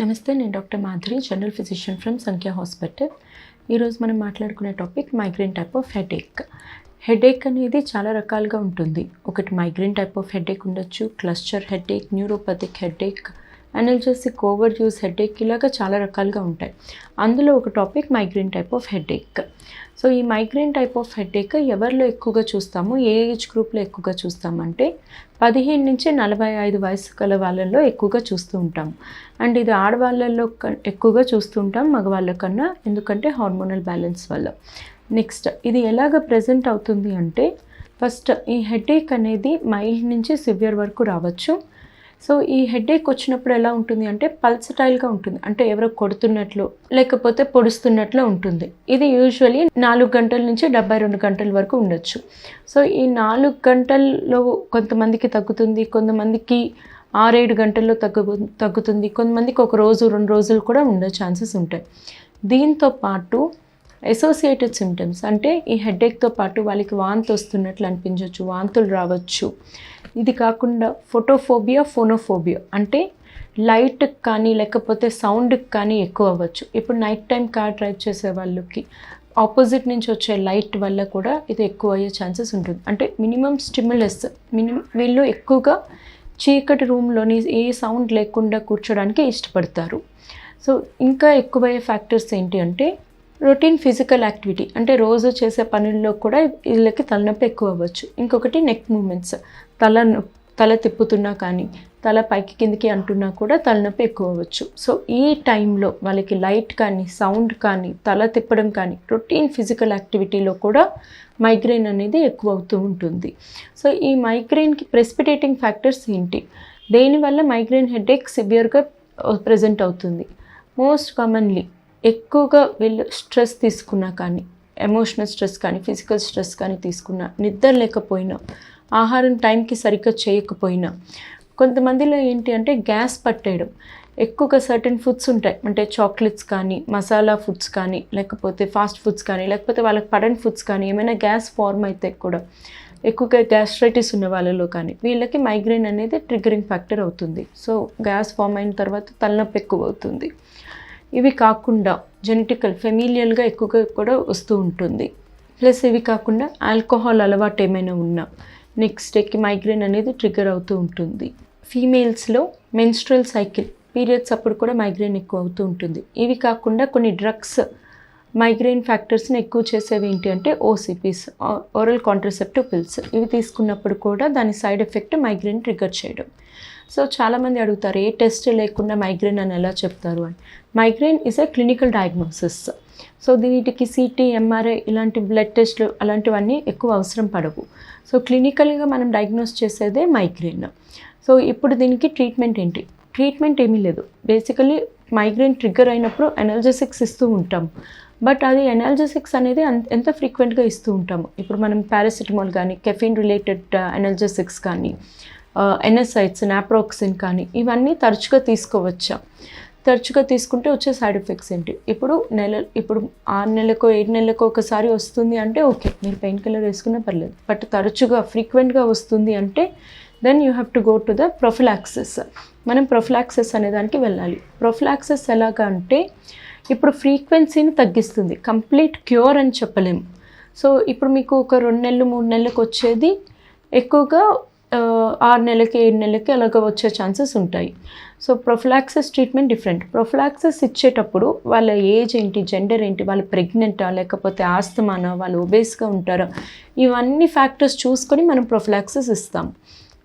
నమస్తే, నేను doctor Madhuri, general physician from Sankhya hospital. ఈరోజు మనం మాట్లాడుకునే topic migraine type of headache. Headache అనేది చాలా రకాలుగా ఉంటుంది. ఒకటి మైగ్రేన్ టైప్ ఆఫ్ హెడేక్ ఉండొచ్చు, cluster headache, neuropathic headache, analgesic over use headache, ఇలాగా చాలా రకాలుగా ఉంటాయి. అందులో ఒక topic migraine type of headache. So ఈ మైగ్రేన్ టైప్ ఆఫ్ హెడేక్ ఎవరిలో ఎక్కువగా చూస్తాము, ఏ ఏజ్ గ్రూప్లో ఎక్కువగా చూస్తామంటే 15 నుంచి 45 వయసు గల వాళ్ళల్లో ఎక్కువగా చూస్తూ ఉంటాము. అండ్ ఇది ఆడవాళ్ళల్లో ఎక్కువగా చూస్తూ ఉంటాం మగవాళ్ళ కన్నా, ఎందుకంటే హార్మోనల్ బ్యాలెన్స్ వల్ల. నెక్స్ట్, ఇది ఎలాగ ప్రజెంట్ అవుతుంది అంటే, ఫస్ట్ ఈ హెడేక్ అనేది మైల్డ్ నుంచి సివియర్ వరకు రావచ్చు. సో ఈ హెడేక్ వచ్చినప్పుడు ఎలా ఉంటుంది అంటే పల్సటైల్గా ఉంటుంది, అంటే ఎవరో కొడుతున్నట్లు లేకపోతే పొడుస్తున్నట్లు ఉంటుంది. ఇది యూజువలీ 4 గంటల నుంచి 72 గంటల వరకు ఉండొచ్చు. సో ఈ 4 గంటల్లో కొంతమందికి తగ్గుతుంది, కొంతమందికి 6-7 గంటల్లో తగ్గుతుంది, కొంతమందికి ఒక రోజు 2 రోజులు కూడా ఉండే ఛాన్సెస్ ఉంటాయి. దీంతో పాటు అసోసియేటెడ్ సిమ్టమ్స్ అంటే ఈ హెడేక్తో పాటు వాళ్ళకి వాంతి వస్తున్నట్లు అనిపించవచ్చు, వాంతులు రావచ్చు. ఇది కాకుండా ఫోటోఫోబియా, ఫోనోఫోబియా అంటే లైట్కి కానీ లేకపోతే సౌండ్కి కానీ ఎక్కువ అవ్వచ్చు. ఇప్పుడు నైట్ టైం కార్ డ్రైవ్ చేసే వాళ్ళకి ఆపోజిట్ నుంచి వచ్చే లైట్ వల్ల కూడా ఇది ఎక్కువ అయ్యే ఛాన్సెస్ ఉంటుంది. అంటే మినిమం స్టిమ్యులస్, వీళ్ళు ఎక్కువగా చీకటి రూమ్లోని ఏ సౌండ్ లేకుండా కూర్చోడానికి ఇష్టపడతారు. సో ఇంకా ఎక్కువయ్యే ఫ్యాక్టర్స్ ఏంటి అంటే రొటీన్ ఫిజికల్ యాక్టివిటీ, అంటే రోజు చేసే పనుల్లో కూడా వీళ్ళకి తలనొప్పి ఎక్కువ అవ్వచ్చు. ఇంకొకటి నెక్ మూమెంట్స్, తల తిప్పుతున్నా కానీ తల పైకి కిందికి అంటున్నా కూడా తలనొప్పి ఎక్కువ అవ్వచ్చు. సో ఈ టైంలో వాళ్ళకి లైట్ కానీ సౌండ్ కానీ తల తిప్పడం కానీ రొటీన్ ఫిజికల్ యాక్టివిటీలో కూడా మైగ్రేన్ అనేది ఎక్కువ అవుతూ ఉంటుంది. సో ఈ మైగ్రేన్కి ప్రెసిపిటేటింగ్ ఫ్యాక్టర్స్ ఏంటి, దేనివల్ల మైగ్రేన్ హెడేక్ సివియర్గా ప్రజెంట్ అవుతుంది? మోస్ట్ కామన్లీ ఎక్కువగా వీళ్ళు స్ట్రెస్ తీసుకున్నా కానీ, ఎమోషనల్ స్ట్రెస్ కానీ ఫిజికల్ స్ట్రెస్ కానీ తీసుకున్నా, నిద్ర లేకపోయినా, ఆహారం టైంకి సరిగ్గా చేయకపోయినా, కొంతమందిలో ఏంటి అంటే గ్యాస్ పట్టేయడం, ఎక్కువగా సర్టెన్ ఫుడ్స్ ఉంటాయి, అంటే చాక్లెట్స్ కానీ మసాలా ఫుడ్స్ కానీ లేకపోతే ఫాస్ట్ ఫుడ్స్ కానీ లేకపోతే వాళ్ళకి పడని ఫుడ్స్ కానీ ఏమైనా గ్యాస్ ఫార్మ్ అయితే కూడా, ఎక్కువగా గ్యాస్ట్రైటిస్ ఉన్న వాళ్ళలో కానీ వీళ్ళకి మైగ్రేన్ అనేది ట్రిగరింగ్ ఫ్యాక్టర్ అవుతుంది. సో గ్యాస్ ఫామ్ అయిన తర్వాత తలనొప్పి ఎక్కువ అవుతుంది. ఇవి కాకుండా జెనెటికల్ ఫెమిలియల్గా ఎక్కువగా కూడా వస్తూ ఉంటుంది. ప్లస్ ఇవి కాకుండా ఆల్కహాల్ అలవాటు ఏమైనా ఉన్నా నెక్స్ట్ డేకి మైగ్రేన్ అనేది ట్రిగర్ అవుతూ ఉంటుంది. ఫీమేల్స్లో మెన్స్ట్రల్ సైకిల్ పీరియడ్స్ అప్పుడు కూడా మైగ్రేన్ ఎక్కువ అవుతూ ఉంటుంది. ఇవి కాకుండా కొన్ని డ్రగ్స్ మైగ్రేన్ ఫ్యాక్టర్స్ని ఎక్కువ చేసేవి ఏంటి అంటే ఓసిపీస్, ఓరల్ కాంట్రసెప్టివ్ పిల్స్. ఇవి తీసుకున్నప్పుడు కూడా దాని సైడ్ ఎఫెక్ట్ మైగ్రేన్ ట్రిగర్ చేయడం. సో చాలామంది అడుగుతారు, ఏ టెస్ట్ లేకుండా మైగ్రేన్ అని ఎలా చెప్తారు అని. Migraine is a clinical diagnosis. So వీటికి సిటీ, ఎంఆర్ఐ ఇలాంటి బ్లడ్ టెస్ట్లు అలాంటివన్నీ ఎక్కువ అవసరం పడవు. సో క్లినికల్గా మనం డయాగ్నోస్ చేసేదే మైగ్రేన్. సో ఇప్పుడు దీనికి ట్రీట్మెంట్ ఏంటి? ట్రీట్మెంట్ ఏమీ లేదు. బేసికలీ మైగ్రేన్ ట్రిగ్గర్ అయినప్పుడు అనల్జెసిక్స్ ఇస్తూ ఉంటాం. బట్ అది అనల్జెసిక్స్ అనేది ఎంత ఫ్రీక్వెంట్గా ఇస్తూ ఉంటాము. ఇప్పుడు మనం పారాసిటమాల్ కానీ, కెఫీన్ రిలేటెడ్ అనల్జెసిక్స్ కానీ, ఎన్ఎస్ఐడ్స్, నాప్రోక్సిన్ కానీ ఇవన్నీ తరచుగా తీసుకోవచ్చా? తరచుగా తీసుకుంటే వచ్చే సైడ్ ఎఫెక్ట్స్ ఏంటి? ఇప్పుడు 6 నెలలకో 7 నెలలకో ఒకసారి వస్తుంది అంటే ఓకే, మీరు పెయిన్ కిల్లర్ వేసుకున్నా పర్లేదు. బట్ తరచుగా ఫ్రీక్వెంట్గా వస్తుంది అంటే then you have to go to the prophylaxis. మనం ప్రొఫిలాక్సిస్ అనే దానికి వెళ్ళాలి. ప్రొఫిలాక్సిస్ ఎలాగా అంటే ఇప్పుడు ఫ్రీక్వెన్సీని తగ్గిస్తుంది, కంప్లీట్ క్యూర్ అని చెప్పలేము. సో ఇప్పుడు మీకు ఒక 2 నెలలు 3 నెలలకు వచ్చేది ఎక్కువగా 6 నెలలకి 7 నెలలకి అలాగ వచ్చే ఛాన్సెస్ ఉంటాయి. So prophylaxis treatment different. Prophylaxis ఇచ్చేటప్పుడు వాళ్ళ ఏజ్ ఏంటి, జెండర్ ఏంటి, వాళ్ళు ప్రెగ్నెంటా లేకపోతే ఆస్తమానా, వాళ్ళు ఒబేస్గా ఉంటారా, ఇవన్నీ ఫ్యాక్టర్స్ చూసుకొని మనం ప్రొఫిలాక్సిస్ ఇస్తాం.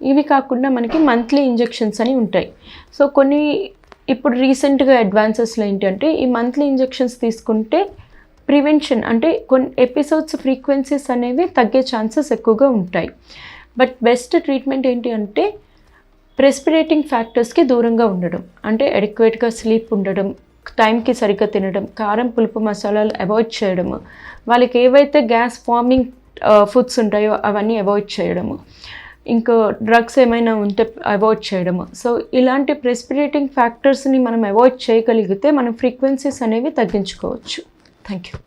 ఇవి కాకుండా మనకి మంత్లీ ఇంజెక్షన్స్ అని ఉంటాయి. సో కొన్ని ఇప్పుడు రీసెంట్గా అడ్వాన్సెస్లో ఏంటంటే ఈ మంత్లీ ఇంజెక్షన్స్ తీసుకుంటే ప్రివెన్షన్, అంటే కొన్ని ఎపిసోడ్స్ ఫ్రీక్వెన్సీస్ అనేవి తగ్గే ఛాన్సెస్ ఎక్కువగా ఉంటాయి. బట్ బెస్ట్ ట్రీట్మెంట్ ఏంటి అంటే ప్రెసిపిటేటింగ్ ఫ్యాక్టర్స్కి దూరంగా ఉండడం, అంటే అడిక్వేట్గా స్లీప్ ఉండడం, టైంకి సరిగ్గా తినడం, కారం పులుపు మసాలాలు అవాయిడ్ చేయడము, వాళ్ళకి ఏవైతే గ్యాస్ ఫార్మింగ్ ఫుడ్స్ ఉంటాయో అవన్నీ అవాయిడ్ చేయడము, ఇంకా డ్రగ్స్ ఏమైనా ఉంటే అవాయిడ్ చేయడము. సో ఇలాంటి ప్రెసిపిటేటింగ్ ఫ్యాక్టర్స్ని మనం అవాయిడ్ చేయగలిగితే మనం ఫ్రీక్వెన్సీస్ అనేవి తగ్గించుకోవచ్చు. Thank you.